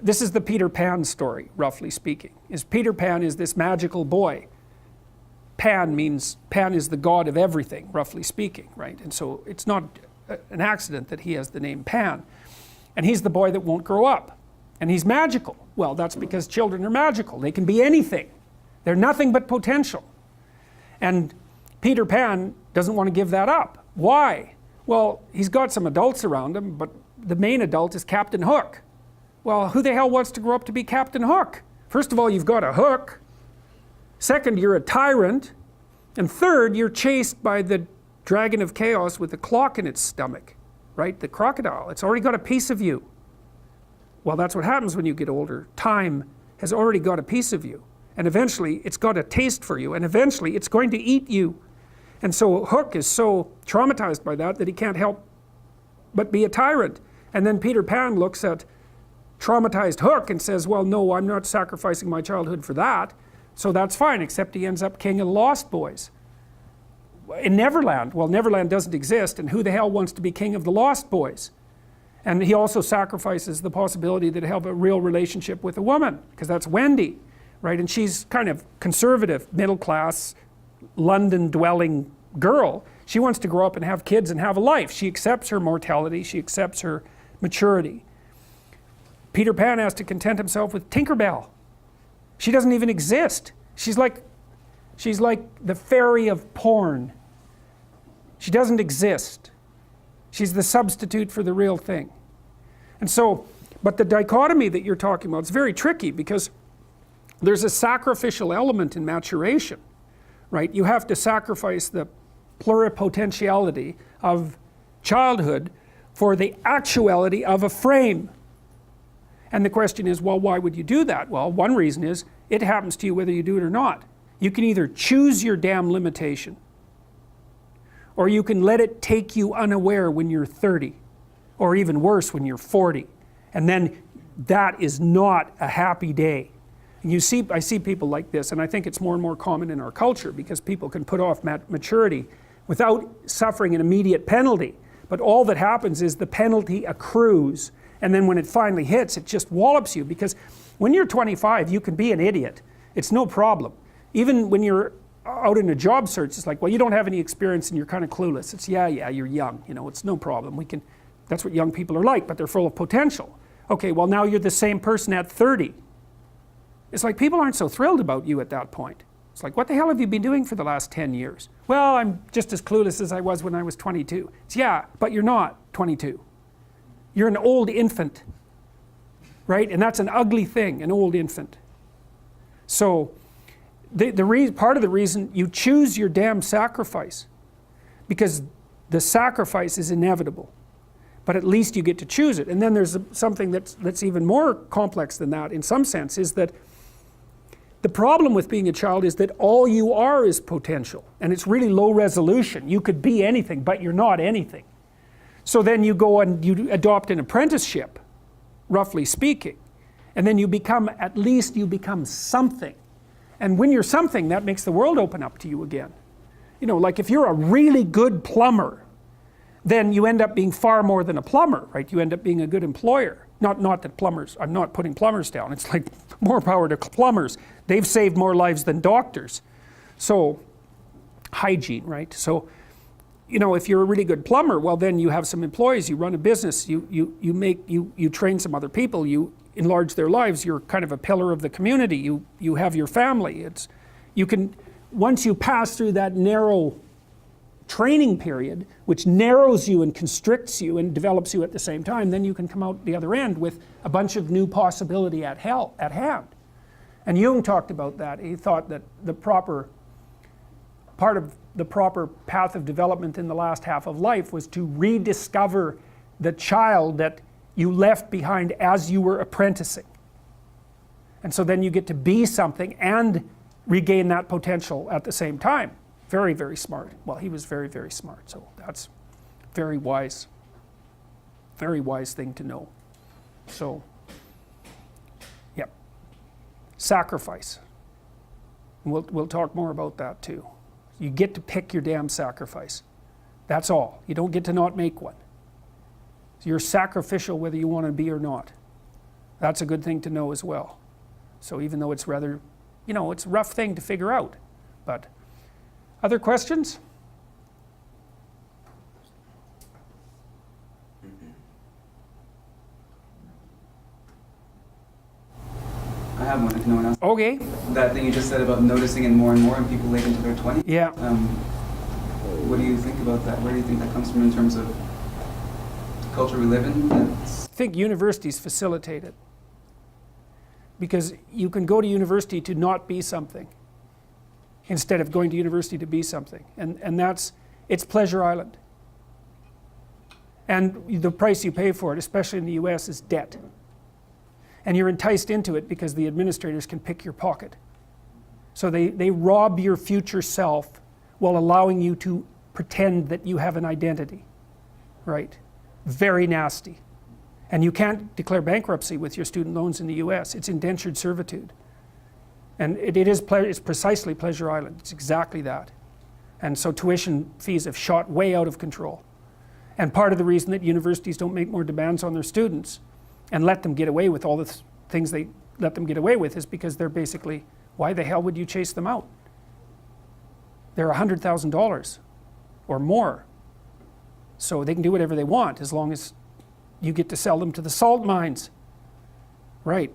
this is the Peter Pan story, roughly speaking. Peter Pan is this magical boy. Pan is the god of everything, roughly speaking, right? And so it's not an accident that he has the name Pan. And he's the boy that won't grow up. And he's magical. Well, that's because children are magical. They can be anything. They're nothing but potential. And Peter Pan doesn't want to give that up. Why? Well, he's got some adults around him, but the main adult is Captain Hook. Well, who the hell wants to grow up to be Captain Hook? First of all, you've got a hook. Second, you're a tyrant. And third, you're chased by the dragon of chaos with a clock in its stomach, right? The crocodile. It's already got a piece of you. Well, that's what happens when you get older. Time has already got a piece of you. And eventually, it's got a taste for you. And eventually, it's going to eat you. And so Hook is so traumatized by that he can't help but be a tyrant. And then Peter Pan looks at traumatized Hook and says, well, no, I'm not sacrificing my childhood for that. So that's fine, except he ends up king of the Lost Boys. In Neverland, well, Neverland doesn't exist, and who the hell wants to be king of the Lost Boys? And he also sacrifices the possibility that he'll have a real relationship with a woman, because that's Wendy, right? And she's kind of conservative, middle class, London dwelling girl. She wants to grow up and have kids and have a life. She accepts her mortality, she accepts her maturity. Peter Pan has to content himself with Tinkerbell. She doesn't even exist. She's like the fairy of porn. She doesn't exist. She's the substitute for the real thing. And so, but the dichotomy that you're talking about is very tricky, because there's a sacrificial element in maturation, right? You have to sacrifice the pluripotentiality of childhood for the actuality of a frame. And the question is, well, why would you do that? Well, one reason is it happens to you whether you do it or not. You can either choose your damn limitation, or you can let it take you unaware when you're 30, or even worse, when you're 40. And then that is not a happy day. And I see people like this, and I think it's more and more common in our culture, because people can put off maturity without suffering an immediate penalty. But all that happens is the penalty accrues, and then when it finally hits, it just wallops you. Because when you're 25, you can be an idiot. It's no problem. Even when you're out in a job search, it's like, well, you don't have any experience and you're kind of clueless. It's, yeah, you're young, it's no problem. That's what young people are like, but they're full of potential. Okay, well, now you're the same person at 30. It's like people aren't so thrilled about you at that point. It's like, what the hell have you been doing for the last 10 years? Well, I'm just as clueless as I was when I was 22. It's, yeah, but you're not 22. You're an old infant, right? And that's an ugly thing, an old infant. So part of the reason you choose your damn sacrifice, because the sacrifice is inevitable, but at least you get to choose it. And then there's something that's even more complex than that in some sense, is that the problem with being a child is that all you are is potential, and it's really low resolution. You could be anything, but you're not anything. So then you go and you adopt an apprenticeship, roughly speaking, and then at least you become something. And when you're something, that makes the world open up to you again. Like if you're a really good plumber, then you end up being far more than a plumber, right? You end up being a good employer. Not that plumbers, I'm not putting plumbers down. It's like more power to plumbers. They've saved more lives than doctors. So, hygiene, right? So, if you're a really good plumber, well, then you have some employees, you run a business, you train some other people, you enlarge their lives, you're kind of a pillar of the community, you have your family. Once you pass through that narrow training period, which narrows you and constricts you and develops you at the same time, then you can come out the other end with a bunch of new possibility at hand. And Jung talked about that. He thought that part of the proper path of development in the last half of life was to rediscover the child that you left behind as you were apprenticing. And so then you get to be something and regain that potential at the same time. Very, very smart. Well, he was very, very smart, so that's very wise thing to know. So, yep. Sacrifice. And we'll talk more about that too. You get to pick your damn sacrifice. That's all. You don't get to not make one. So you're sacrificial whether you want to be or not. That's a good thing to know as well. So even though it's rather, it's a rough thing to figure out. But other questions? I have one if no one else. Okay. That thing you just said about noticing it more and more in people late into their 20s. Yeah. What do you think about that? Where do you think that comes from in terms of the culture we live in? I think universities facilitate it. Because you can go to university to not be something instead of going to university to be something. And it's Pleasure Island. And the price you pay for it, especially in the US, is debt. And you're enticed into it because the administrators can pick your pocket. So they rob your future self while allowing you to pretend that you have an identity, right? Very nasty. And you can't declare bankruptcy with your student loans in the US. It's indentured servitude. And it's precisely Pleasure Island. It's exactly that. And so tuition fees have shot way out of control. And part of the reason that universities don't make more demands on their students and let them get away with all the things they let them get away with is because they're basically, why the hell would you chase them out? They're $100,000 or more. So they can do whatever they want as long as you get to sell them to the salt mines. Right.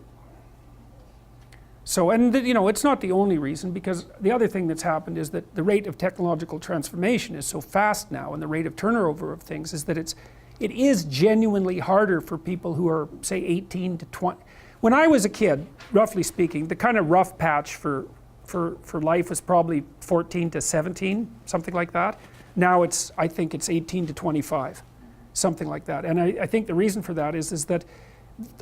So, and it's not the only reason, because the other thing that's happened is that the rate of technological transformation is so fast now, and the rate of turnover of things is that it is genuinely harder for people who are, say, 18 to 20. When I was a kid, roughly speaking, the kind of rough patch for life was probably 14 to 17, something like that. Now I think it's 18 to 25, something like that. And I think the reason for that is that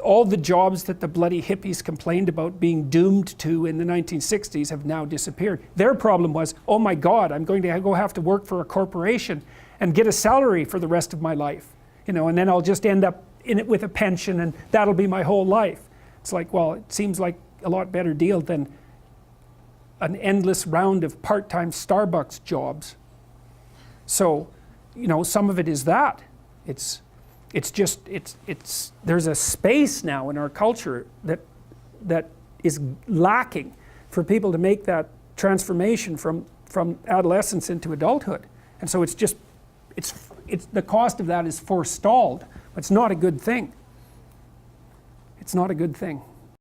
all the jobs that the bloody hippies complained about being doomed to in the 1960s have now disappeared. Their problem was, oh my God, I'm going to go have to work for a corporation and get a salary for the rest of my life. And then I'll just end up in it with a pension and that'll be my whole life. It's like, well, it seems like a lot better deal than an endless round of part-time Starbucks jobs. So, some of it is that. There's a space now in our culture that is lacking for people to make that transformation from adolescence into adulthood. And so it's the cost of that is forestalled. It's not a good thing. It's not a good thing.